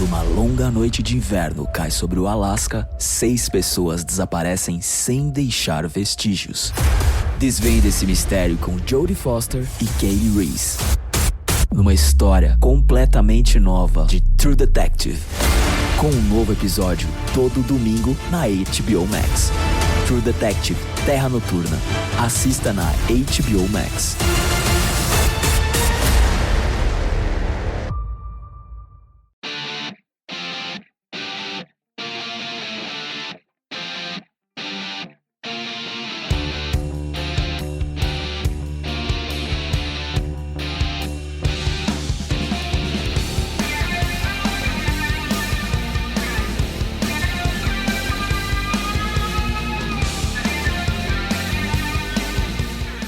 Quando uma longa noite de inverno cai sobre o Alasca, 6 pessoas desaparecem sem deixar vestígios. Desvende esse mistério com Jodie Foster e Kaylee Reese, numa história completamente nova de True Detective, com um novo episódio todo domingo na HBO Max. True Detective Terra Noturna. Assista na HBO Max.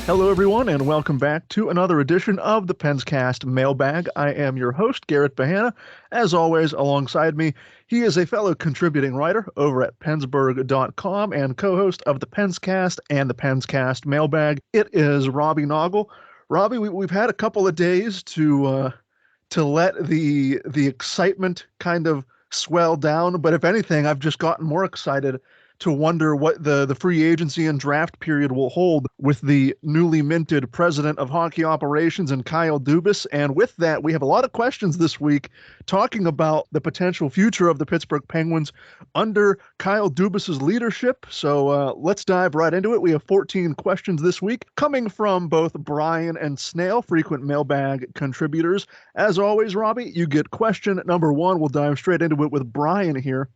Hello, everyone, and welcome back to another edition of the Penscast Mailbag. I am your host, Garrett Bahana. As always, alongside me, he is a fellow contributing writer over at Pensburg.com and co-host of the Penscast and the Penscast Mailbag. It is Robbie Noggle. Robbie, we've had a couple of days to let the excitement kind of swell down, but if anything, I've just gotten more excited to wonder what the free agency and draft period will hold with the newly minted president of hockey operations and Kyle Dubas. And with that, we have a lot of questions this week talking about the potential future of the Pittsburgh Penguins under Kyle Dubas's leadership. So let's dive right into it. We have 14 questions this week coming from both Brian and Snail, frequent mailbag contributors. As always, Robbie, you get question number 1. We'll dive straight into it with Brian here.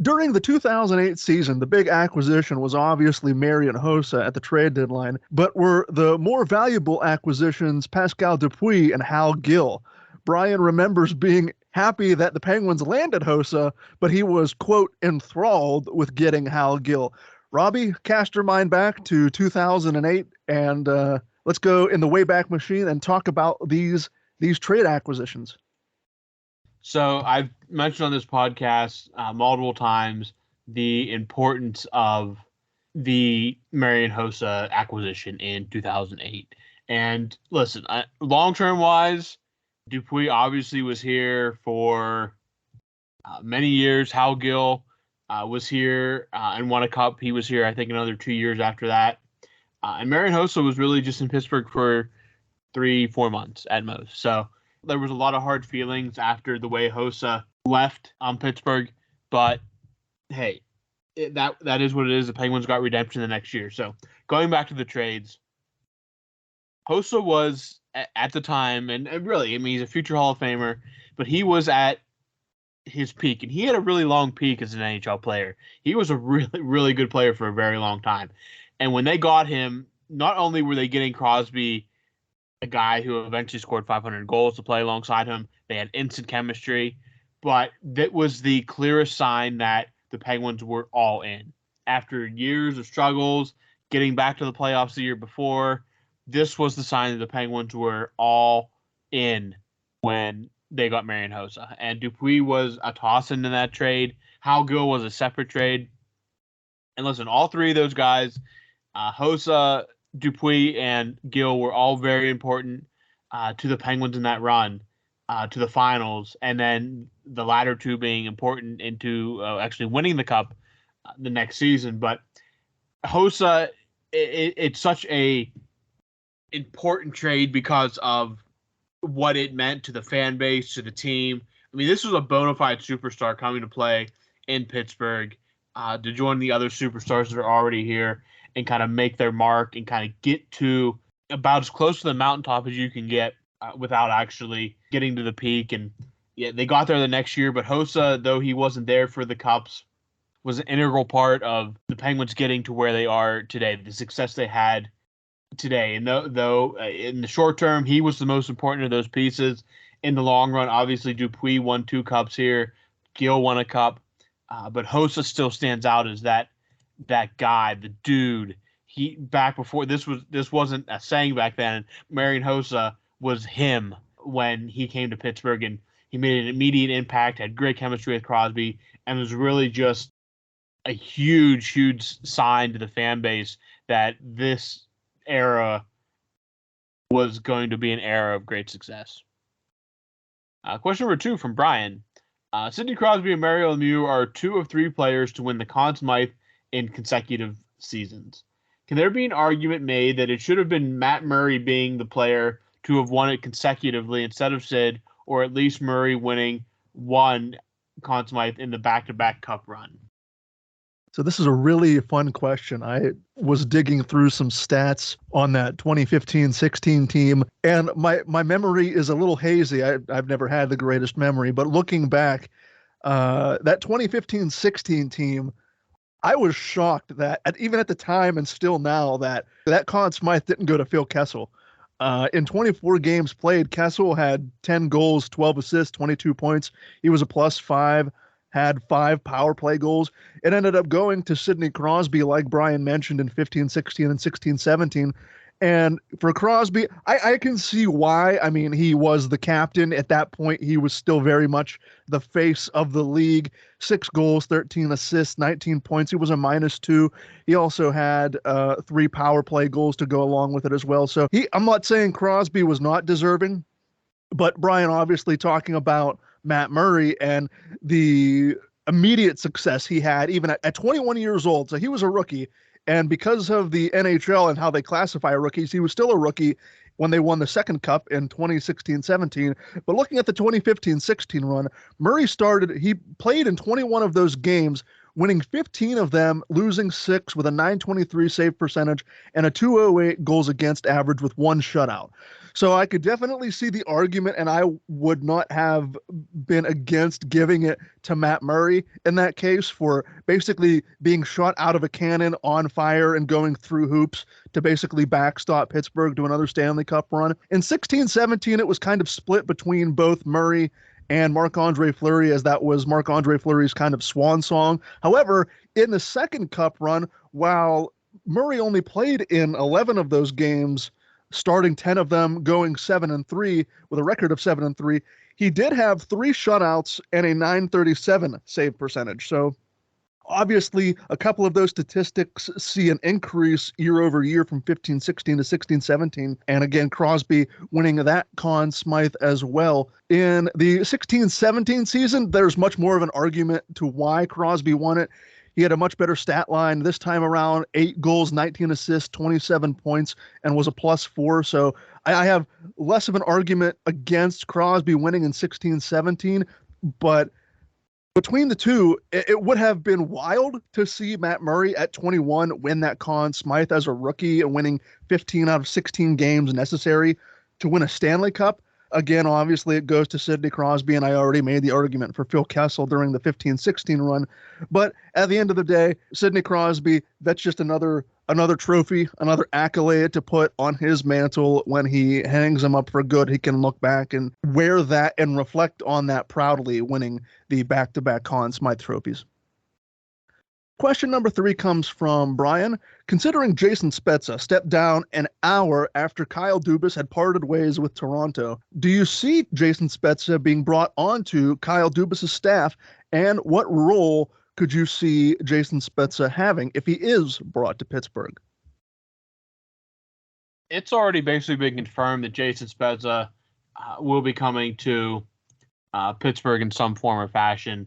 During the 2008 season, the big acquisition was obviously Marian Hossa at the trade deadline, but were the more valuable acquisitions Pascal Dupuis and Hal Gill. Brian remembers being happy that the Penguins landed Hossa, but he was, quote, enthralled with getting Hal Gill. Robbie, cast your mind back to 2008, and let's go in the Wayback Machine and talk about these trade acquisitions. So I've mentioned on this podcast multiple times the importance of the Marian Hossa acquisition in 2008. And listen, long-term wise, Dupuis obviously was here for many years. Hal Gill was here and won a cup. He was here, I think, another 2 years after that. And Marian Hossa was really just in Pittsburgh for 3-4 months at most. So there was a lot of hard feelings after the way Hossa left Pittsburgh, but hey, that is what it is. The Penguins got redemption the next year. So going back to the trades, Hossa was at the time, and really, I mean, he's a future Hall of Famer, but he was at his peak, and he had a really long peak as an NHL player. He was a really, really good player for a very long time. And when they got him, not only were they getting Crosby, a guy who eventually scored 500 goals to play alongside him. They had instant chemistry, but that was the clearest sign that the Penguins were all in. After years of struggles, getting back to the playoffs the year before, this was the sign that the Penguins were all in when they got Marian Hossa. And Dupuis was a toss-in in that trade. Hal Gill was a separate trade. And listen, all three of those guys, Hossa, Dupuis, and Gill were all very important to the Penguins in that run to the finals, and then the latter two being important into actually winning the cup the next season. But Hossa, it's such a important trade because of what it meant to the fan base, to the team. I mean, this was a bona fide superstar coming to play in Pittsburgh to join the other superstars that are already here and kind of make their mark and kind of get to about as close to the mountaintop as you can get without actually getting to the peak. And yeah, they got there the next year, but Hossa, though he wasn't there for the Cups, was an integral part of the Penguins getting to where they are today, the success they had today. And though in the short term, he was the most important of those pieces. In the long run, obviously Dupuis won 2 cups here. Gill won a cup. But Hossa still stands out as that guy, the dude. He back before this wasn't a saying back then. Marian Hossa was him when he came to Pittsburgh, and he made an immediate impact, had great chemistry with Crosby, and was really just a huge, huge sign to the fan base that this era was going to be an era of great success. Question number 2 from Brian. Sidney Crosby and Mario Lemieux are 2 of 3 players to win the Conn Smythe in consecutive seasons. Can there be an argument made that it should have been Matt Murray being the player to have won it consecutively instead of Sid, or at least Murray winning one Conn Smythe in the back-to-back cup run? So this is a really fun question. I was digging through some stats on that 2015-16 team, and my memory is a little hazy. I've never had the greatest memory, but looking back, that 2015-16 team, I was shocked that even at the time and still now that Conn Smythe didn't go to Phil Kessel. In 24 games played, Kessel had 10 goals, 12 assists, 22 points. He was a +5, had 5 power play goals. It ended up going to Sidney Crosby, like Brian mentioned, in 15-16 and 16-17. And for Crosby, I can see why. I mean, he was the captain. At that point, he was still very much the face of the league. 6 goals, 13 assists, 19 points. He was a -2. He also had 3 power play goals to go along with it as well. So I'm not saying Crosby was not deserving, but Brian obviously talking about Matt Murray and the immediate success he had even at 21 years old. So he was a rookie. And because of the NHL and how they classify rookies, he was still a rookie when they won the second cup in 2016-17. But looking at the 2015-16 run, he played in 21 of those games, winning 15 of them, losing 6 with a .923 save percentage and a .208 goals against average with 1 shutout. So I could definitely see the argument, and I would not have been against giving it to Matt Murray in that case for basically being shot out of a cannon on fire and going through hoops to basically backstop Pittsburgh to another Stanley Cup run. In 16-17, it was kind of split between both Murray and Marc-Andre Fleury, as that was Marc-Andre Fleury's kind of swan song. However, in the second cup run, while Murray only played in 11 of those games, starting 10 of them, going 7-3 with a record of 7-3, he did have 3 shutouts and a .937 save percentage. So obviously, a couple of those statistics see an increase year over year from 15-16 to 16-17. And again, Crosby winning that Conn Smythe as well. In the 16-17 season, there's much more of an argument to why Crosby won it. He had a much better stat line this time around, 8 goals, 19 assists, 27 points, and was a +4. So I have less of an argument against Crosby winning in 16-17, but between the two, it would have been wild to see Matt Murray at 21 win that Conn Smythe as a rookie and winning 15 out of 16 games necessary to win a Stanley Cup. Again, obviously, it goes to Sidney Crosby, and I already made the argument for Phil Kessel during the 15-16 run. But at the end of the day, Sidney Crosby, that's just another trophy, another accolade to put on his mantle. When he hangs him up for good, he can look back and wear that and reflect on that proudly, winning the back-to-back Conn Smythe Trophies. Question number 3 comes from Brian. Considering Jason Spezza stepped down an hour after Kyle Dubas had parted ways with Toronto, do you see Jason Spezza being brought onto Kyle Dubas' staff, and what role could you see Jason Spezza having if he is brought to Pittsburgh? It's already basically been confirmed that Jason Spezza will be coming to Pittsburgh in some form or fashion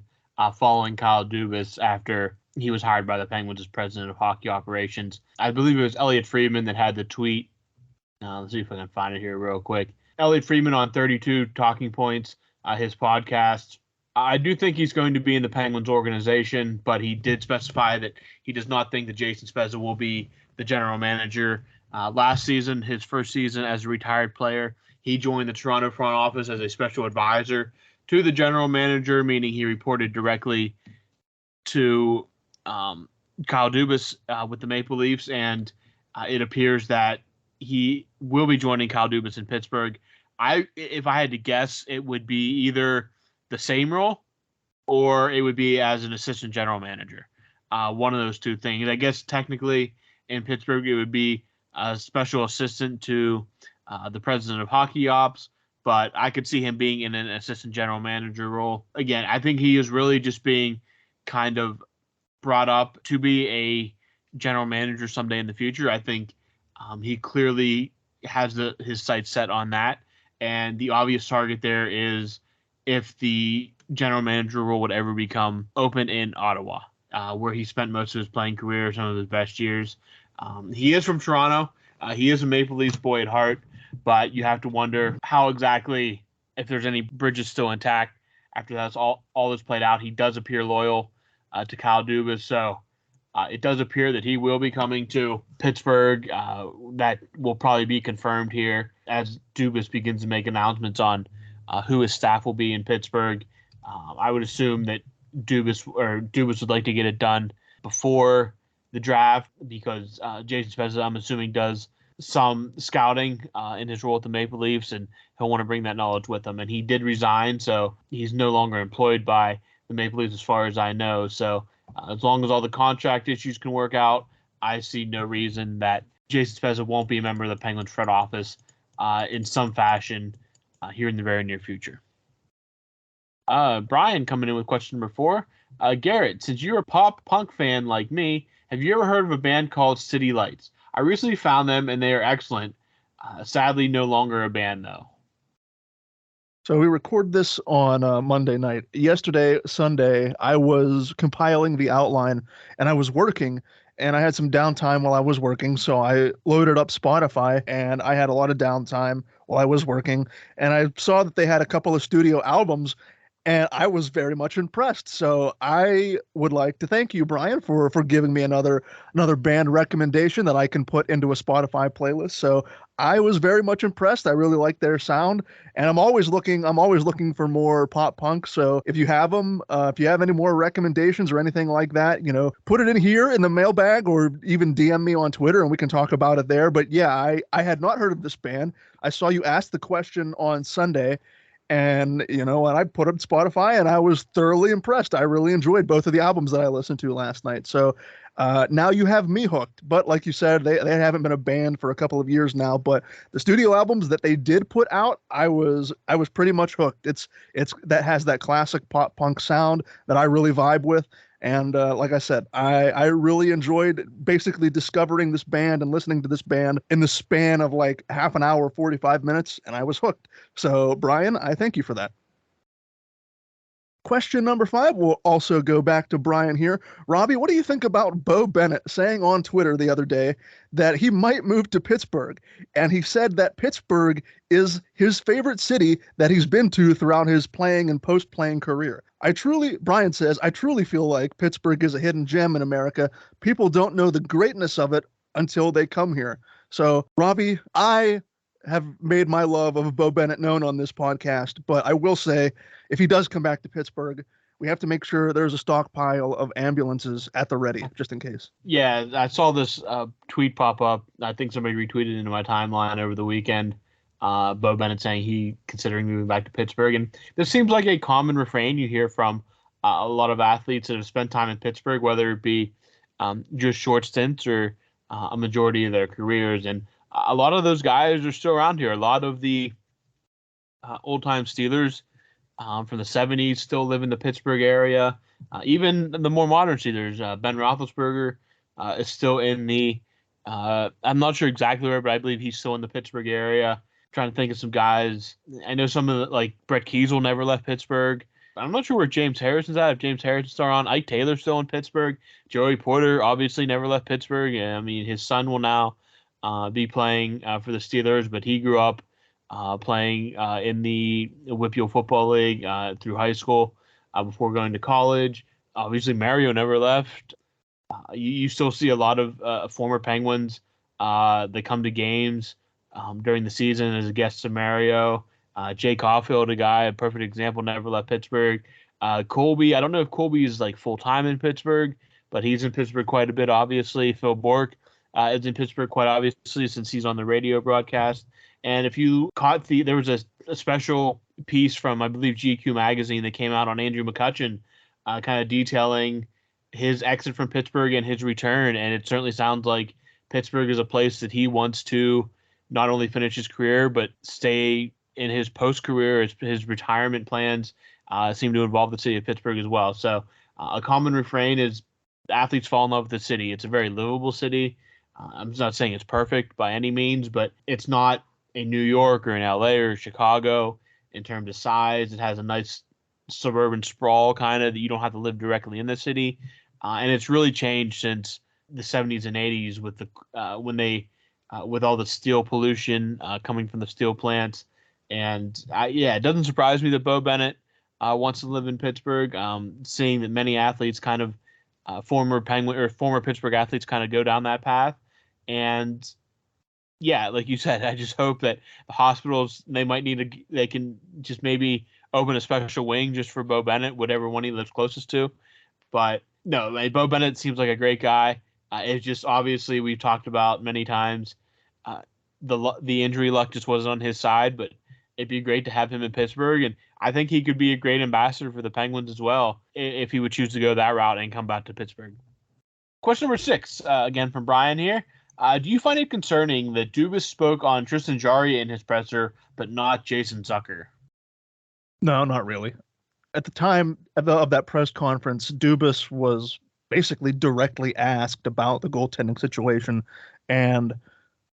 following Kyle Dubas after he was hired by the Penguins as president of hockey operations. I believe it was Elliot Friedman that had the tweet. Let's see if I can find it here real quick. Elliot Friedman on 32 Talking Points, his podcast. I do think he's going to be in the Penguins organization, but he did specify that he does not think that Jason Spezza will be the general manager. Last season, his first season as a retired player, he joined the Toronto front office as a special advisor to the general manager, meaning he reported directly to Kyle Dubas with the Maple Leafs, and it appears that he will be joining Kyle Dubas in Pittsburgh. If I had to guess, it would be either the same role or it would be as an assistant general manager. One of those two things. I guess technically in Pittsburgh it would be a special assistant to the president of hockey ops, but I could see him being in an assistant general manager role. Again, I think he is really just being kind of brought up to be a general manager someday in the future. I think he clearly has his sights set on that. And the obvious target there is if the general manager role would ever become open in Ottawa, where he spent most of his playing career, some of his best years. He is from Toronto. He is a Maple Leafs boy at heart, but you have to wonder how exactly, if there's any bridges still intact after that's all that's played out. He does appear loyal to Kyle Dubas, so it does appear that he will be coming to Pittsburgh. That will probably be confirmed here as Dubas begins to make announcements on who his staff will be in Pittsburgh. I would assume that Dubas would like to get it done before the draft because Jason Spezza, I'm assuming, does some scouting in his role at the Maple Leafs, and he'll want to bring that knowledge with him. And he did resign, so he's no longer employed by the Maple Leafs as far as I know. So as long as all the contract issues can work out, I see no reason that Jason Spezza won't be a member of the Penguins front office in some fashion here in the very near future. Brian coming in with question number 4. Garrett, since you're a pop punk fan like me, have you ever heard of a band called City Lights? I recently found them and they are excellent. Sadly, no longer a band though. So we record this on Monday night. Yesterday, Sunday, I was compiling the outline and I was working and I had some downtime while I was working. So I loaded up Spotify and I had a lot of downtime while I was working. And I saw that they had a couple of studio albums and I was very much impressed. So I would like to thank you, Brian, for giving me another band recommendation that I can put into a Spotify playlist. So I was very much impressed. I really like their sound, and I'm always looking for more pop punk. So if you have them, if you have any more recommendations or anything like that, put it in here in the mailbag or even DM me on Twitter and we can talk about it there. But yeah, I had not heard of this band. I saw you ask the question on Sunday. And, and I put up Spotify and I was thoroughly impressed. I really enjoyed both of the albums that I listened to last night. So now you have me hooked. But like you said, they haven't been a band for a couple of years now. But the studio albums that they did put out, I was pretty much hooked. It's that has that classic pop punk sound that I really vibe with. And like I said, I really enjoyed basically discovering this band and listening to this band in the span of like half an hour, 45 minutes, and I was hooked. So, Brian, I thank you for that. Question number 5 will also go back to Brian here. Robbie, what do you think about Bo Bennett saying on Twitter the other day that he might move to Pittsburgh? And he said that Pittsburgh is his favorite city that he's been to throughout his playing and post-playing career. Brian says, I truly feel like Pittsburgh is a hidden gem in America. People don't know the greatness of it until they come here. So, Robbie, I have made my love of Bo Bennett known on this podcast, but I will say, if he does come back to Pittsburgh, we have to make sure there's a stockpile of ambulances at the ready, just in case. Yeah, I saw this tweet pop up. I think somebody retweeted into my timeline over the weekend. Bo Bennett saying he considering moving back to Pittsburgh. And this seems like a common refrain you hear from a lot of athletes that have spent time in Pittsburgh, whether it be just short stints or a majority of their careers. And a lot of those guys are still around here. A lot of the old-time Steelers from the 70s still live in the Pittsburgh area. Even the more modern Steelers, Ben Roethlisberger is still in the I'm not sure exactly where, but I believe he's still in the Pittsburgh area. I'm trying to think of some guys. I know some of the, like Brett Kiesel never left Pittsburgh. I'm not sure where James Harrison's at. If James Harrison's still on, Ike Taylor's still in Pittsburgh. Joey Porter obviously never left Pittsburgh. I mean, his son will now be playing for the Steelers, but he grew up playing in the Whippeal Football League through high school before going to college. Obviously, Mario never left. You still see a lot of former Penguins that come to games during the season as a guest of Mario. Jay Caulfield, a perfect example, never left Pittsburgh. Colby, I don't know if Colby is like full-time in Pittsburgh, but he's in Pittsburgh quite a bit, obviously. Phil Bourque is in Pittsburgh quite obviously since he's on the radio broadcast. And if you caught there was a special piece from, I believe, GQ magazine that came out on Andrew McCutcheon kind of detailing his exit from Pittsburgh and his return. And it certainly sounds like Pittsburgh is a place that he wants to not only finish his career, but stay in his post-career. His retirement plans seem to involve the city of Pittsburgh as well. So a common refrain is athletes fall in love with the city. It's a very livable city. I'm not saying it's perfect by any means, but it's not in New York or in LA or Chicago in terms of size. It has a nice suburban sprawl kind of that you don't have to live directly in the city. And it's really changed since the 70s and 80s with with all the steel pollution coming from the steel plants. And it doesn't surprise me that Bo Bennett wants to live in Pittsburgh. Seeing that many athletes kind of former Pittsburgh athletes kind of go down that path. And yeah, like you said, I just hope that the hospitals, they can just maybe open a special wing just for Bo Bennett, whatever one he lives closest to. But no, Bo Bennett seems like a great guy. It's just obviously we've talked about many times. The injury luck just wasn't on his side, but it'd be great to have him in Pittsburgh, and I think he could be a great ambassador for the Penguins as well if he would choose to go that route and come back to Pittsburgh. Question number 6, again from Brian here. Do you find it concerning that Dubas spoke on Tristan Jarry in his presser, but not Jason Zucker? No, not really. At the time of that press conference, Dubas was basically directly asked about the goaltending situation and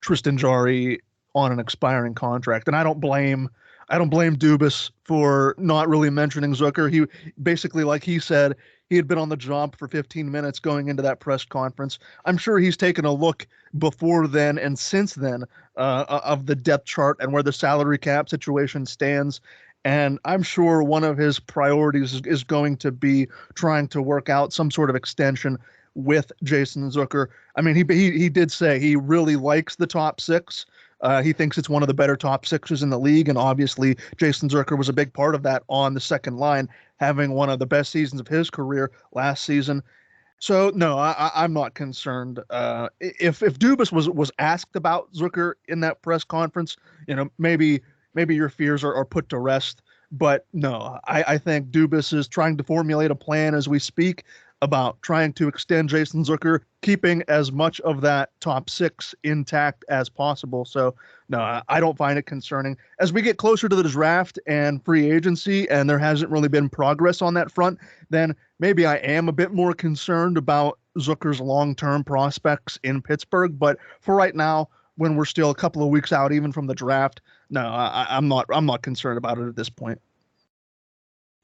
Tristan Jarry on an expiring contract. And I don't blame Dubas for not really mentioning Zucker. He basically, like he said, he had been on the job for 15 minutes going into that press conference. I'm sure he's taken a look before then and since then of the depth chart and where the salary cap situation stands. And I'm sure one of his priorities is going to be trying to work out some sort of extension with Jason Zucker. I mean, he did say he really likes the top 6. He thinks it's one of the better top 6s in the league, and obviously Jason Zucker was a big part of that on the second line, having one of the best seasons of his career last season. So no, I'm not concerned. If Dubas was asked about Zucker in that press conference, maybe your fears are put to rest. But no, I think Dubas is trying to formulate a plan as we speak about trying to extend Jason Zucker, keeping as much of that top 6 intact as possible. So no, I don't find it concerning. As we get closer to the draft and free agency, and there hasn't really been progress on that front, then maybe I am a bit more concerned about Zucker's long-term prospects in Pittsburgh. But for right now, when we're still a couple of weeks out even from the draft, no, I'm not concerned about it at this point.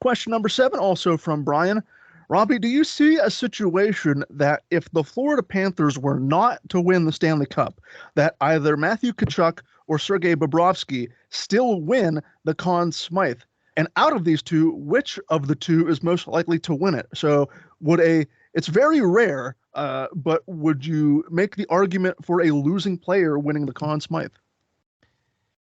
Question number 7, also from Brian. Robbie, do you see a situation that if the Florida Panthers were not to win the Stanley Cup, that either Matthew Tkachuk or Sergei Bobrovsky still win the Conn Smythe? And out of these two, which of the two is most likely to win it? So it's very rare, but would you make the argument for a losing player winning the Conn Smythe?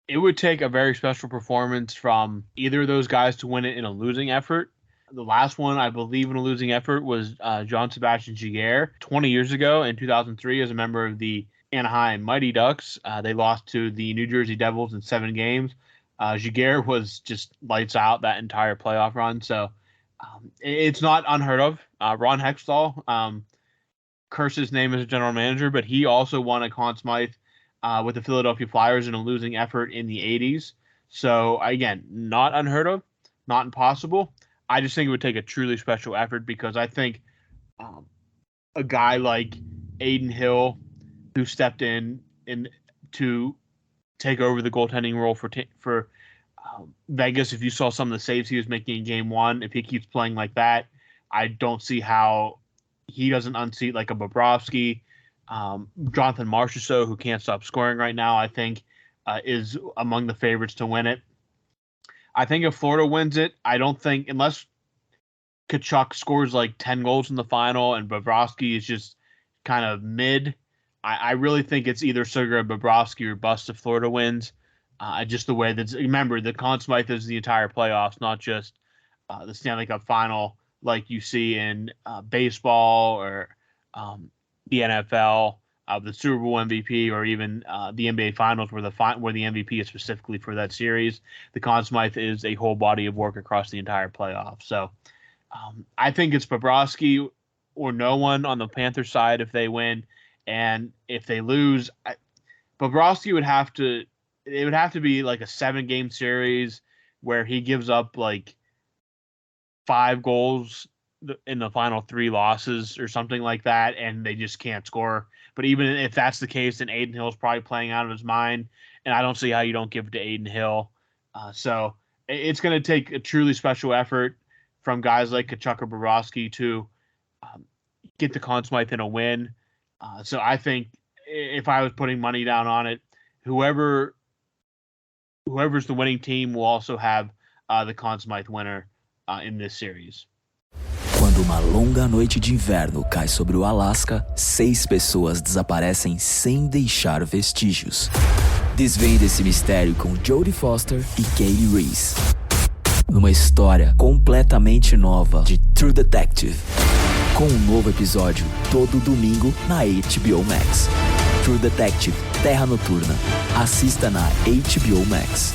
It would take a very special performance from either of those guys to win it in a losing effort. The last one, I believe, in a losing effort was Jean-Sébastien Giguère 20 years ago in 2003 as a member of the Anaheim Mighty Ducks. They lost to the New Jersey Devils in 7 games. Giguère was just lights out that entire playoff run. So it's not unheard of. Ron Hextall, cursed his name as a general manager, but he also won a Conn Smythe with the Philadelphia Flyers in a losing effort in the 80s. So, again, not unheard of, not impossible. I just think it would take a truly special effort because I think a guy like Adin Hill, who stepped in to take over the goaltending role for Vegas, if you saw some of the saves he was making in Game 1, if he keeps playing like that, I don't see how he doesn't unseat like a Bobrovsky. Jonathan Marchessault, who can't stop scoring right now, I think is among the favorites to win it. I think if Florida wins it, I don't think, unless Tkachuk scores like 10 goals in the final and Bobrovsky is just kind of mid, I really think it's either Sergei Bobrovsky or bust if Florida wins. Just the way that, remember, the Conn Smythe is the entire playoffs, not just the Stanley Cup final like you see in baseball or the NFL, the Super Bowl MVP, or even the NBA Finals, where the MVP is specifically for that series. The Conn Smythe is a whole body of work across the entire playoff. So I think it's Bobrovsky or no one on the Panthers side if they win, and if they lose, Bobrovsky would have to. It would have to be like a 7-game series where he gives up like 5 goals in the final 3 losses or something like that, and they just can't score. But even if that's the case, then Adin Hill's probably playing out of his mind, and I don't see how you don't give it to Adin Hill. So it's going to take a truly special effort. from guys like Kachuk or Bobrovsky to get the Conn Smythe in a win. So I think if I was putting money down on it, whoever's the winning team will also have the Conn Smythe winner in this series. Quando uma longa noite de inverno cai sobre o Alasca, 6 pessoas desaparecem sem deixar vestígios. Desvende esse mistério com Jodie Foster e Kaylee Reese, numa história completamente nova de True Detective, com um novo episódio todo domingo na HBO Max. True Detective Terra Noturna. Assista na HBO Max.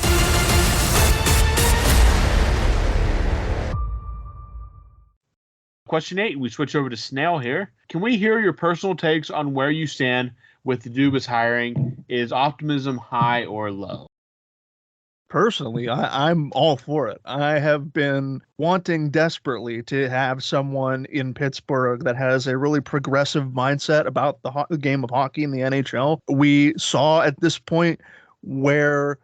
Question 8, we switch over to Snail here. Can we hear your personal takes on where you stand with the Dubas hiring? Is optimism high or low? Personally, I'm all for it. I have been wanting desperately to have someone in Pittsburgh that has a really progressive mindset about the game of hockey in the NHL. We saw at this point where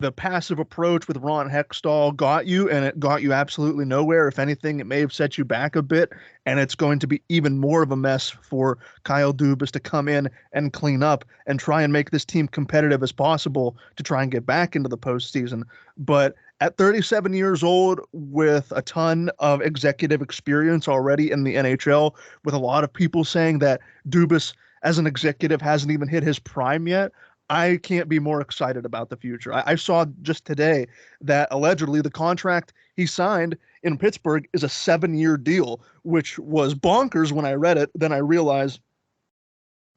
the passive approach with Ron Hextall got you, and it got you absolutely nowhere. If anything, it may have set you back a bit, and it's going to be even more of a mess for Kyle Dubas to come in and clean up and try and make this team competitive as possible to try and get back into the postseason. But at 37 years old, with a ton of executive experience already in the NHL, with a lot of people saying that Dubas as an executive hasn't even hit his prime yet, I can't be more excited about the future. I saw just today that allegedly the contract he signed in Pittsburgh is a 7-year deal, which was bonkers when I read it. Then I realized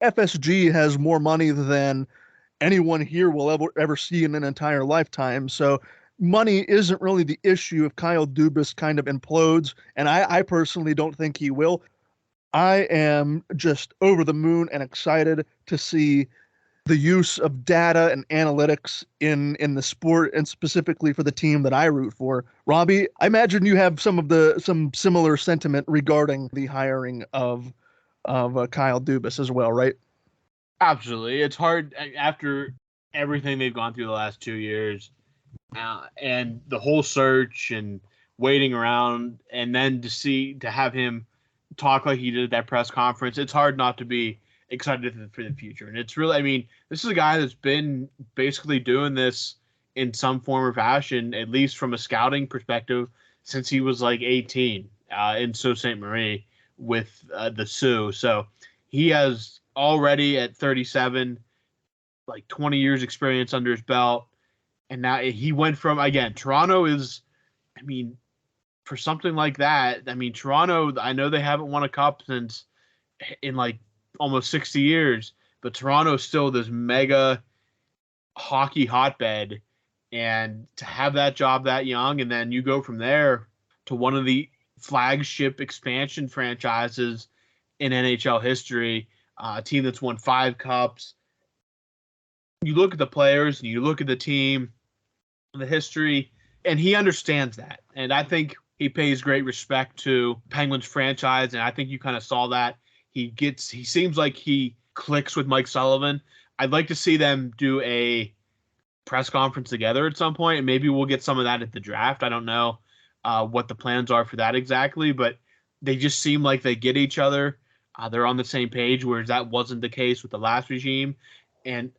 FSG has more money than anyone here will ever see in an entire lifetime. So money isn't really the issue if Kyle Dubas kind of implodes, and I personally don't think he will. I am just over the moon and excited to see the use of data and analytics in the sport, and specifically for the team that I root for. Robbie, I imagine you have some similar sentiment regarding the hiring of Kyle Dubas as well, right? Absolutely. It's hard after everything they've gone through the last 2 years and the whole search and waiting around, and then to have him talk like he did at that press conference. It's hard not to be excited for the future. And it's really, I mean, this is a guy that's been basically doing this in some form or fashion, at least from a scouting perspective, since he was like 18 in Sault Ste. Marie with the Sioux. So he has already at 37, like 20 years experience under his belt. And now he went from, again, Toronto is, I mean, for something like that, I mean, Toronto, I know they haven't won a cup since in like almost 60 years, but Toronto is still this mega hockey hotbed. And to have that job that young, and then you go from there to one of the flagship expansion franchises in NHL history, a team that's won 5 cups. You look at the players and you look at the team, the history, and he understands that. And I think he pays great respect to Penguins franchise, and I think you kind of saw that. He seems like he clicks with Mike Sullivan. I'd like to see them do a press conference together at some point, and maybe we'll get some of that at the draft. I don't know what the plans are for that exactly, but they just seem like they get each other. They're on the same page, whereas that wasn't the case with the last regime. And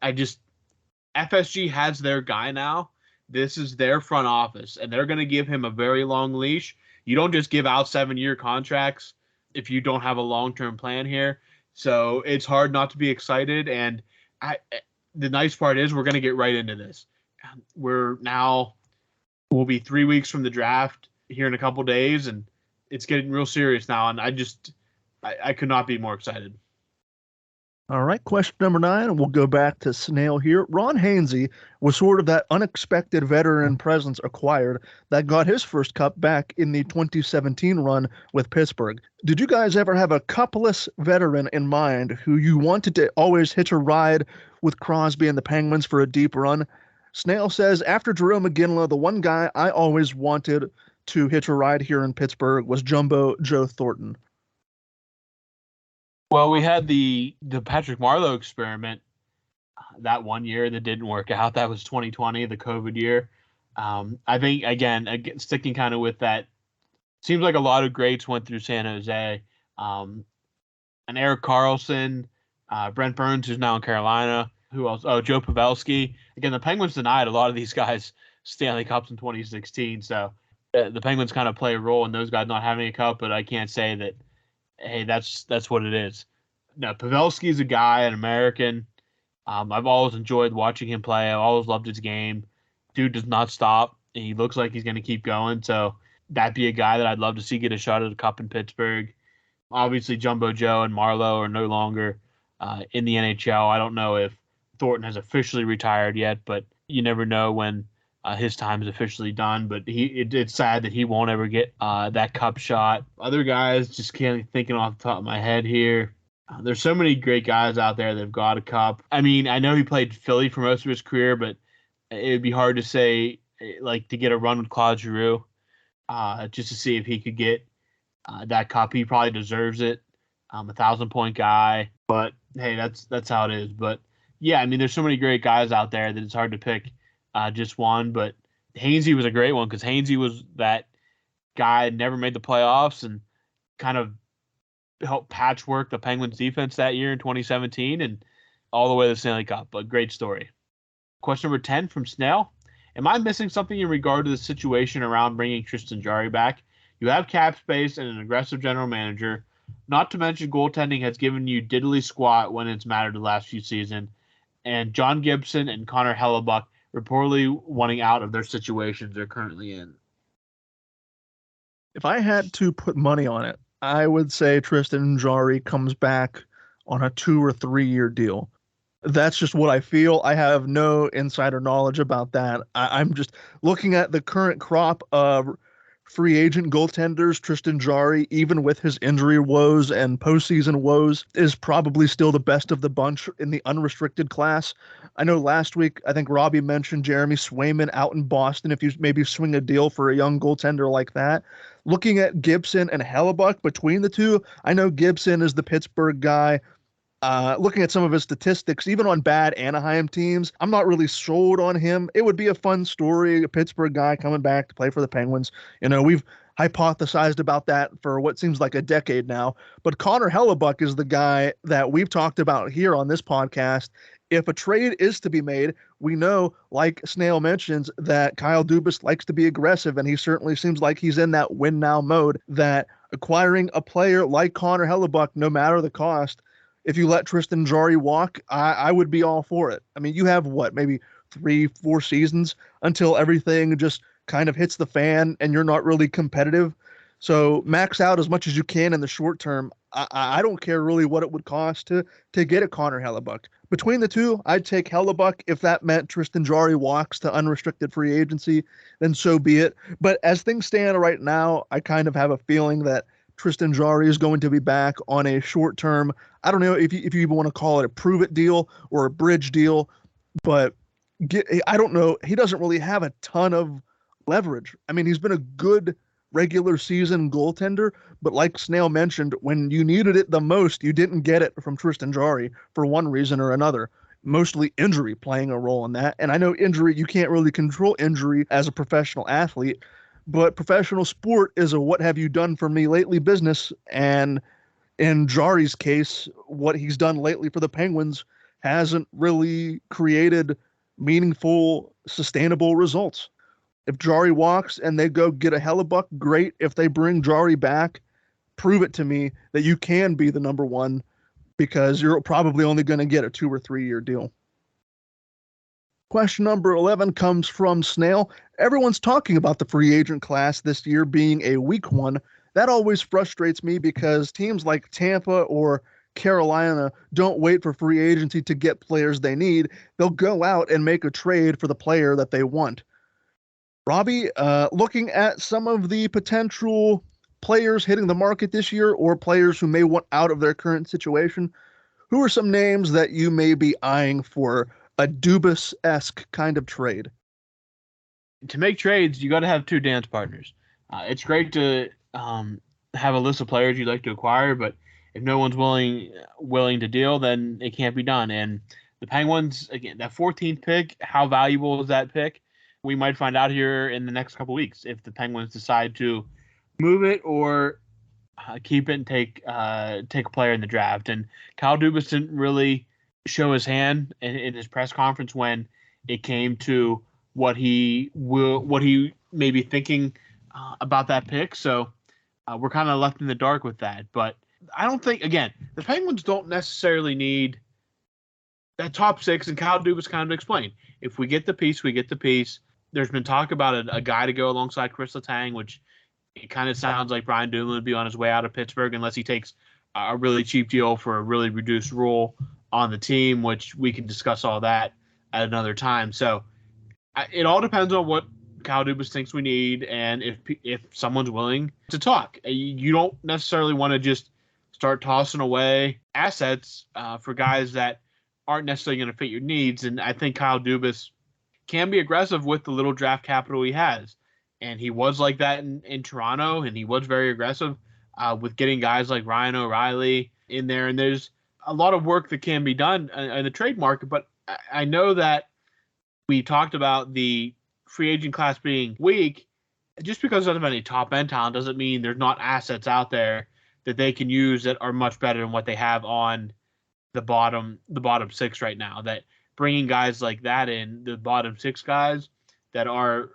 FSG has their guy now. This is their front office, and they're going to give him a very long leash. You don't just give out 7-year contracts if you don't have a long-term plan here. So it's hard not to be excited. And the nice part is we're going to get right into this. We'll be 3 weeks from the draft here in a couple days, and it's getting real serious now. And I could not be more excited. All right, question number 9. We'll go back to Snail here. Ron Hainsey was sort of that unexpected veteran presence acquired that got his first cup back in the 2017 run with Pittsburgh. Did you guys ever have a cupless veteran in mind who you wanted to always hitch a ride with Crosby and the Penguins for a deep run? Snail says, after Jarome Iginla, the one guy I always wanted to hitch a ride here in Pittsburgh was Jumbo Joe Thornton. Well, we had the Patrick Marleau experiment that one year that didn't work out. That was 2020, the COVID year. I think, again, sticking kind of with that seems like a lot of greats went through San Jose. And Eric Carlson, Brent Burns, who's now in Carolina. Who else? Oh, Joe Pavelski. Again, the Penguins denied a lot of these guys Stanley Cups in 2016. So the Penguins kind of play a role in those guys not having a cup, but I can't say that, hey, that's what it is. No, Pavelski's a guy, an American. I've always enjoyed watching him play. I've always loved his game. Dude does not stop, and he looks like he's going to keep going. So that'd be a guy that I'd love to see get a shot at a cup in Pittsburgh. Obviously, Jumbo Joe and Marlowe are no longer in the NHL. I don't know if Thornton has officially retired yet, but you never know when his time is officially done. But it's sad that he won't ever get that cup shot. Other guys, just can't thinking off the top of my head here. There's so many great guys out there that have got a cup. I mean, I know he played Philly for most of his career, but it would be hard to say, like, to get a run with Claude Giroux, just to see if he could get that cup. He probably deserves it. 1,000-point guy, but hey, that's how it is. But yeah, I mean, there's so many great guys out there that it's hard to pick just one. But Hainsey was a great one because Hainsey was that guy that never made the playoffs and kind of helped patchwork the Penguins defense that year in 2017 and all the way to the Stanley Cup. But great story. Question number 10 from Snail. Am I missing something in regard to the situation around bringing Tristan Jarry back? You have cap space and an aggressive general manager. Not to mention goaltending has given you diddly squat when it's mattered the last few seasons. And John Gibson and Connor Hellebuck reportedly wanting out of their situations they're currently in. If I had to put money on it, I would say Tristan Jarry comes back on a 2 or 3 year deal. That's just what I feel. I have no insider knowledge about that. I'm just looking at the current crop of free agent goaltenders. Tristan Jarry, even with his injury woes and postseason woes, is probably still the best of the bunch in the unrestricted class. I know last week, I think Robbie mentioned Jeremy Swayman out in Boston. If you maybe swing a deal for a young goaltender like that. Looking at Gibson and Hellebuck between the two, I know Gibson is the Pittsburgh guy. Looking at some of his statistics, even on bad Anaheim teams, I'm not really sold on him. It would be a fun story, a Pittsburgh guy coming back to play for the Penguins. You know, we've hypothesized about that for what seems like a decade now. But Connor Hellebuck is the guy that we've talked about here on this podcast. If a trade is to be made, we know, like Snail mentions, that Kyle Dubas likes to be aggressive, and he certainly seems like he's in that win-now mode, that acquiring a player like Connor Hellebuck, no matter the cost, if you let Tristan Jarry walk, I would be all for it. I mean, you have maybe 3-4 seasons until everything just kind of hits the fan and you're not really competitive. So max out as much as you can in the short term. I don't care really what it would cost to get a Connor Hellebuck. Between the two, I'd take Hellebuck. If that meant Tristan Jarry walks to unrestricted free agency, then so be it. But as things stand right now, I kind of have a feeling that Tristan Jarry is going to be back on a short-term, I don't know if you even want to call it a prove-it deal or a bridge deal, but I don't know. He doesn't really have a ton of leverage. I mean, he's been a good regular season goaltender, but like Snail mentioned, when you needed it the most, you didn't get it from Tristan Jarry for one reason or another. Mostly injury playing a role in that. And I know injury, you can't really control injury as a professional athlete, but professional sport is a what have you done for me lately business. And in Jarry's case, what he's done lately for the Penguins hasn't really created meaningful, sustainable results. If Jarry walks and they go get a Hellebuck, great. If they bring Jarry back, prove it to me that you can be the number one, because you're probably only going to get a 2 or 3 year deal. Question number 11 comes from Snail. Everyone's talking about the free agent class this year being a weak one. That always frustrates me because teams like Tampa or Carolina don't wait for free agency to get players they need. They'll go out and make a trade for the player that they want. Robbie, looking at some of the potential players hitting the market this year or players who may want out of their current situation, who are some names that you may be eyeing for a Dubas-esque kind of trade? To make trades, you got to have two dance partners. It's great to have a list of players you'd like to acquire, but if no one's willing to deal, then it can't be done. And the Penguins, again, that 14th pick, how valuable is that pick? We might find out here in the next couple weeks if the Penguins decide to move it or keep it and take a player in the draft. And Kyle Dubas didn't really show his hand in his press conference when it came to what he may be thinking about that pick. So we're kind of left in the dark with that. But I don't think, again, the Penguins don't necessarily need that top six, and Kyle Dubas kind of explained. If we get the piece, we get the piece. There's been talk about a guy to go alongside Chris Letang, which it kind of sounds like Brian Dumoulin would be on his way out of Pittsburgh unless he takes a really cheap deal for a really reduced role on the team, which we can discuss all that at another time. So it all depends on what Kyle Dubas thinks we need and if someone's willing to talk. You don't necessarily want to just start tossing away assets for guys that aren't necessarily going to fit your needs. And I think Kyle Dubas can be aggressive with the little draft capital he has. And he was like that in Toronto, and he was very aggressive with getting guys like Ryan O'Reilly in there. And there's a lot of work that can be done in the trade market. But I know that we talked about the free agent class being weak. Just because there's not any top-end talent doesn't mean there's not assets out there that they can use that are much better than what they have on the bottom six right now. That bringing guys like that in, the bottom six guys that are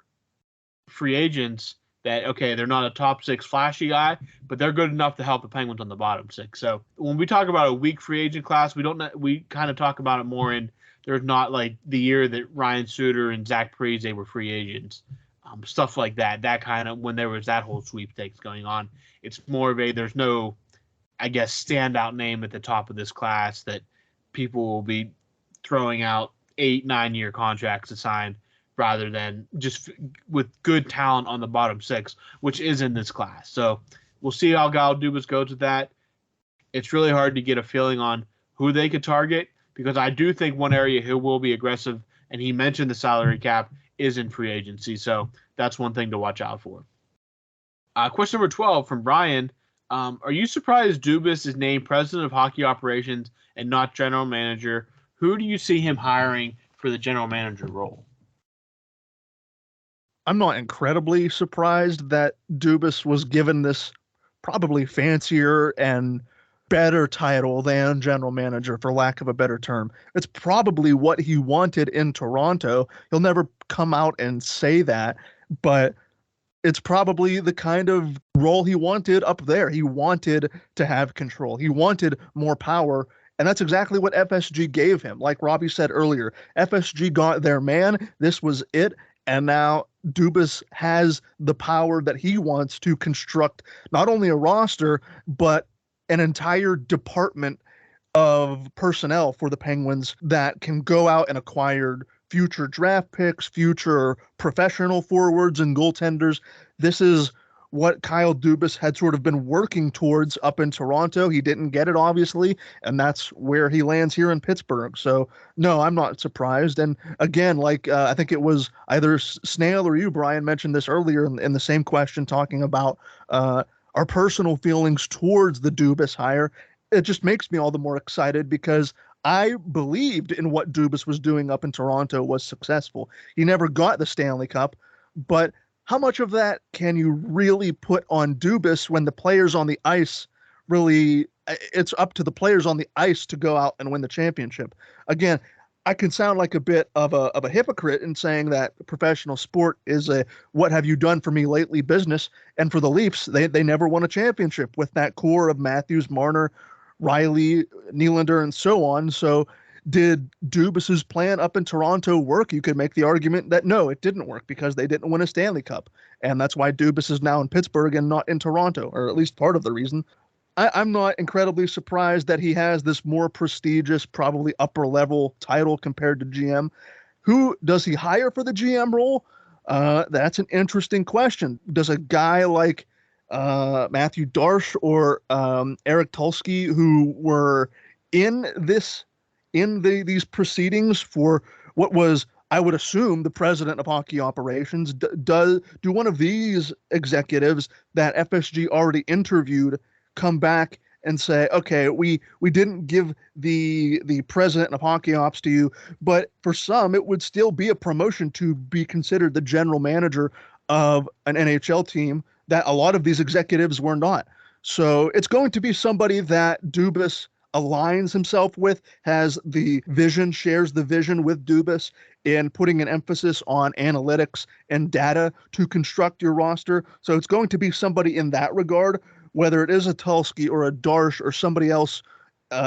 free agents, that, okay, they're not a top six flashy guy, but they're good enough to help the Penguins on the bottom six. So when we talk about a weak free agent class, we kind of talk about it more in there's not like the year that Ryan Suter and Zach Parise, they were free agents, stuff like that. That kind of, when there was that whole sweepstakes going on, it's more of there's no, I guess, standout name at the top of this class that people will be throwing out 8-9 year contracts to sign, rather than just with good talent on the bottom six, which is in this class. So we'll see how Kyle Dubas goes with that. It's really hard to get a feeling on who they could target, because I do think one area he will be aggressive, and he mentioned the salary cap, is in free agency. So that's one thing to watch out for. Question number 12 from Brian. Are you surprised Dubas is named president of hockey operations and not general manager? Who do you see him hiring for the general manager role? I'm not incredibly surprised that Dubas was given this probably fancier and better title than general manager, for lack of a better term. It's probably what he wanted in Toronto. He'll never come out and say that, but it's probably the kind of role he wanted up there. He wanted to have control. He wanted more power. And that's exactly what FSG gave him. Like Robbie said earlier, FSG got their man. This was it. And now Dubas has the power that he wants to construct not only a roster, but an entire department of personnel for the Penguins that can go out and acquire future draft picks, future professional forwards and goaltenders. This is what Kyle Dubas had sort of been working towards up in Toronto. He didn't get it, obviously, and that's where he lands here in Pittsburgh. So, no, I'm not surprised. And again, like I think it was either Snail or you, Brian, mentioned this earlier in the same question, talking about our personal feelings towards the Dubas hire. It just makes me all the more excited because I believed in what Dubas was doing up in Toronto was successful. He never got the Stanley Cup, but how much of that can you really put on Dubas when the players on the ice really, it's up to the players on the ice to go out and win the championship? Again, I can sound like a bit of a hypocrite in saying that professional sport is a what have you done for me lately business. And for the Leafs, they never won a championship with that core of Matthews, Marner, Riley, Nylander, and so on. So did Dubas's plan up in Toronto work? You could make the argument that no, it didn't work because they didn't win a Stanley Cup. And that's why Dubas is now in Pittsburgh and not in Toronto, or at least part of the reason. I'm not incredibly surprised that he has this more prestigious, probably upper level title compared to GM. Who does he hire for the GM role? That's an interesting question. Does a guy like Matthew Darche or Eric Tulsky, who were in these proceedings for what was, I would assume, the president of hockey operations, do one of these executives that FSG already interviewed come back and say, okay, we didn't give the president of hockey ops to you, but for some it would still be a promotion to be considered the general manager of an NHL team that a lot of these executives were not. So it's going to be somebody that Dubas aligns himself with, has the vision, shares the vision with Dubas in putting an emphasis on analytics and data to construct your roster. So it's going to be somebody in that regard, whether it is a Tulski or a Darsh or somebody else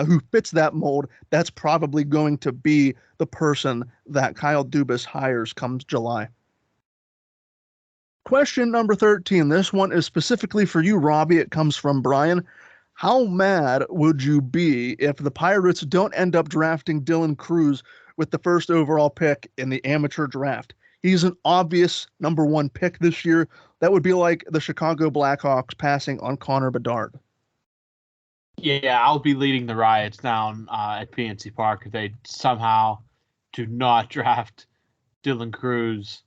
who fits that mold. That's probably going to be the person that Kyle Dubas hires comes July. Question number 13. This one is specifically for you, Robbie. It comes from Brian. How mad would you be if the Pirates don't end up drafting Dylan Cruz with the first overall pick in the amateur draft? He's an obvious number one pick this year. That would be like the Chicago Blackhawks passing on Connor Bedard. Yeah, I'll be leading the riots down at PNC Park if they somehow do not draft Dylan Cruz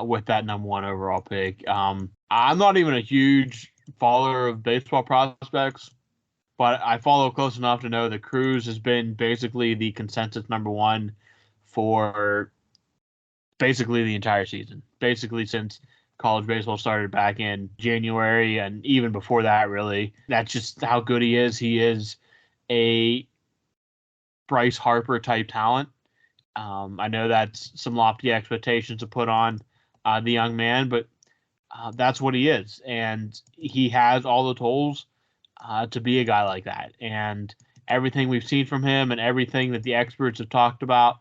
with that number one overall pick. I'm not even a huge follower of baseball prospects, but I follow close enough to know that Cruz has been basically the consensus number one for basically the entire season, basically since college baseball started back in January, and even before that, really. That's just how good he is. He is a Bryce Harper type talent. I know that's some lofty expectations to put on the young man, but that's what he is. And he has all the tools to be a guy like that. And everything we've seen from him and everything that the experts have talked about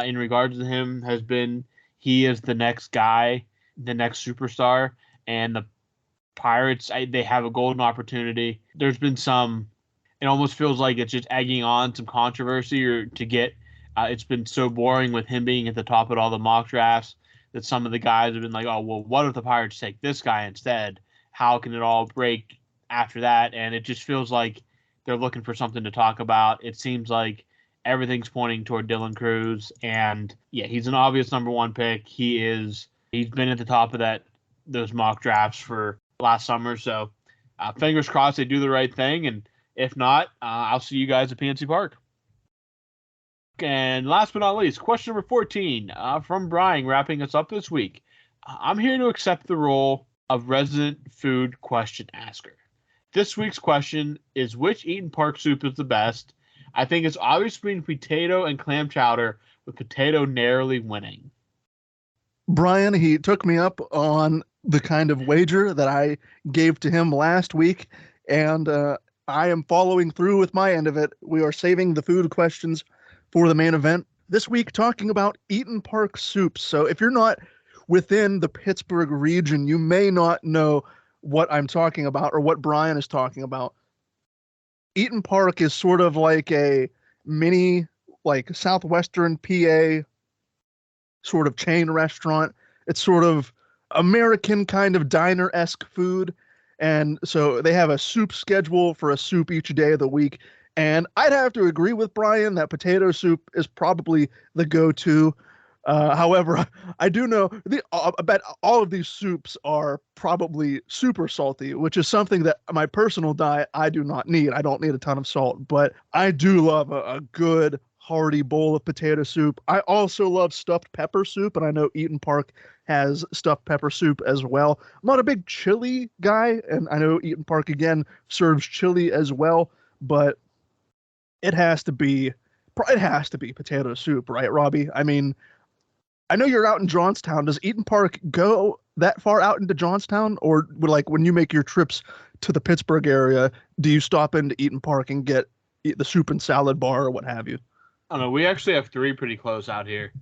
in regards to him has been he is the next guy, the next superstar. And the Pirates, they have a golden opportunity. There's been it almost feels like it's just egging on some controversy or to get, it's been so boring with him being at the top of all the mock drafts that some of the guys have been like, oh, well, what if the Pirates take this guy instead? How can it all break after that? And it just feels like they're looking for something to talk about. It seems like everything's pointing toward Dylan Cruz. And yeah, he's an obvious number one pick. He's been at the top of those mock drafts for last summer. So fingers crossed they do the right thing. And if not, I'll see you guys at PNC Park. And last but not least, question number 14 from Brian, wrapping us up this week. I'm here to accept the role of resident food question asker. This week's question is, which Eaton Park soup is the best? I think it's obvious between potato and clam chowder, with potato narrowly winning. Brian, he took me up on the kind of wager that I gave to him last week, and I am following through with my end of it. We are saving the food questions for the main event this week, talking about Eaton Park soups. So if you're not within the Pittsburgh region, you may not know what I'm talking about or what Brian is talking about. Eaton Park is sort of like a mini, like Southwestern PA sort of chain restaurant. It's sort of American kind of diner-esque food. And so they have a soup schedule for a soup each day of the week. And I'd have to agree with Brian that potato soup is probably the go-to. However, I do know I bet all of these soups are probably super salty, which is something that my personal diet I do not need. I don't need a ton of salt, but I do love a good hearty bowl of potato soup. I also love stuffed pepper soup, and I know Eaton Park has stuffed pepper soup as well. I'm not a big chili guy, and I know Eaton Park again serves chili as well, but it has to be potato soup, right, Robbie? I mean, I know you're out in Johnstown. Does Eaton Park go that far out into Johnstown, or like when you make your trips to the Pittsburgh area, do you stop into Eaton Park and get the soup and salad bar or what have you? I don't know. We actually have 3 pretty close out here.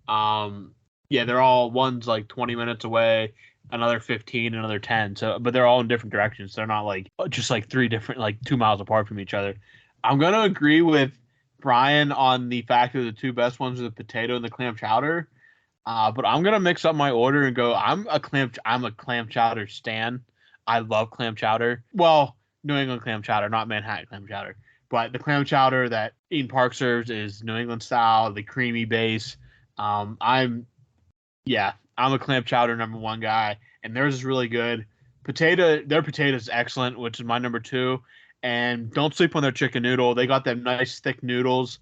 Yeah, they're all, one's like 20 minutes away, another 15, another 10. So, but they're all in different directions. They're not like just like 3 different, like 2 miles apart from each other. I'm going to agree with Brian on the fact that the 2 best ones are the potato and the clam chowder. But I'm going to mix up my order and go, I'm a clam chowder stan. I love clam chowder. Well, New England clam chowder, not Manhattan clam chowder. But the clam chowder that Eaton Park serves is New England style, the creamy base. I'm a clam chowder number 1 guy, and theirs is really good. Their potato is excellent, which is my number 2. And don't sleep on their chicken noodle. They got them nice thick noodles.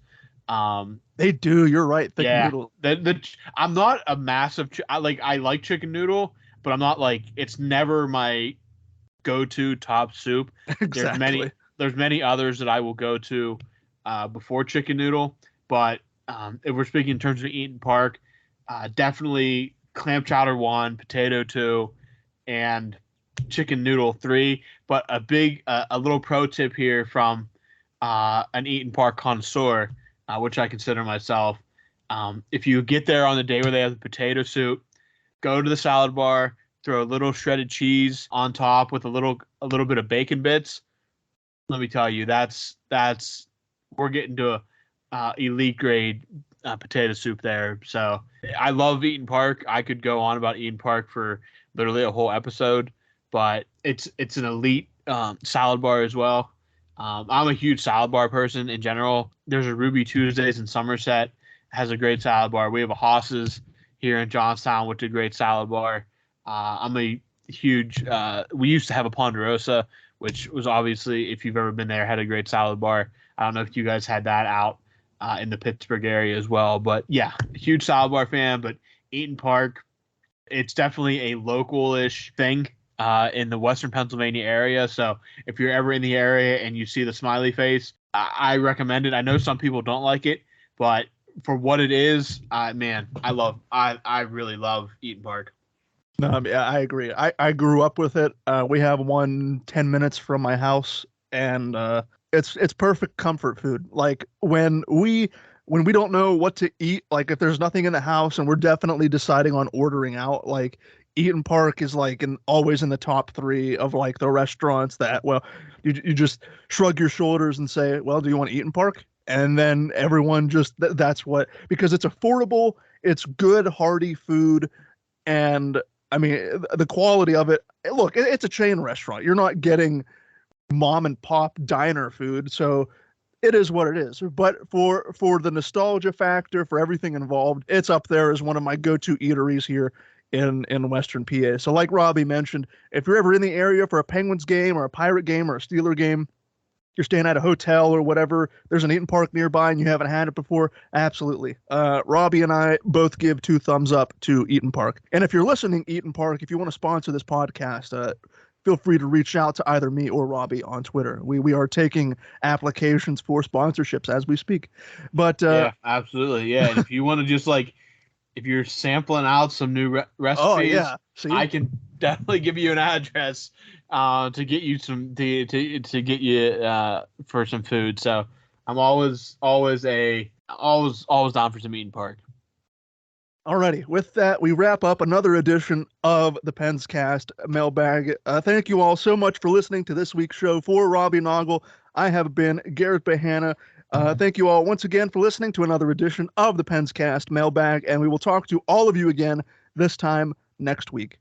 They do. You're right. Thick noodle. I'm not a massive. I like chicken noodle, but I'm not like, it's never my go-to top soup. Exactly. There's many others that I will go to before chicken noodle, but if we're speaking in terms of Eaton Park, definitely clam chowder 1, potato 2, and chicken noodle 3. But a little pro tip here from an Eaton Park connoisseur, which I consider myself. If you get there on the day where they have the potato soup, go to the salad bar, throw a little shredded cheese on top with a little bit of bacon bits. Let me tell you, that's we're getting to a elite grade potato soup there. So I love Eaton Park. I could go on about Eaton Park for literally a whole episode, but it's an elite salad bar as well. I'm a huge salad bar person in general. There's a Ruby Tuesdays in Somerset, has a great salad bar. We have a Haas's here in Johnstown, which is a great salad bar. I'm a huge we used to have a Ponderosa, which was obviously, if you've ever been there, had a great salad bar. I don't know if you guys had that out in the Pittsburgh area as well. But yeah, huge salad bar fan. But Eaton Park, it's definitely a local-ish thing in the Western Pennsylvania area. So if you're ever in the area and you see the smiley face, I recommend it. I know some people don't like it, but for what it is, man, I really love Eaton Park. No, I mean, I agree. I grew up with it. We have one 10 minutes from my house, and it's perfect comfort food. Like when we don't know what to eat, like if there's nothing in the house and we're definitely deciding on ordering out, like Eaton Park is like always in the top 3 of like the restaurants that, well, you just shrug your shoulders and say, well, do you want Eaton Park? And then everyone just that's what, because it's affordable, it's good hearty food, and I mean, the quality of it, look, it's a chain restaurant. You're not getting mom and pop diner food. So it is what it is. But for the nostalgia factor, for everything involved, it's up there as one of my go-to eateries here in Western PA. So like Robbie mentioned, if you're ever in the area for a Penguins game or a Pirate game or a Steeler game, you're staying at a hotel or whatever, there's an Eaton Park nearby and you haven't had it before, absolutely. Robbie and I both give 2 thumbs up to Eaton Park. And if you're listening, Eaton Park, if you want to sponsor this podcast, feel free to reach out to either me or Robbie on Twitter. We are taking applications for sponsorships as we speak. But yeah, absolutely. Yeah. And if you want to just like, if you're sampling out some new recipes, oh, yeah. See? I can definitely give you an address to get you some to get you for some food. So I'm always down for some Eaton Park. Alrighty, with that, we wrap up another edition of the Penscast Mailbag. Thank you all so much for listening to this week's show. For Robbie Noggle, I have been Garrett Bahana. Thank you all once again for listening to another edition of the Penscast Mailbag, and we will talk to all of you again this time next week.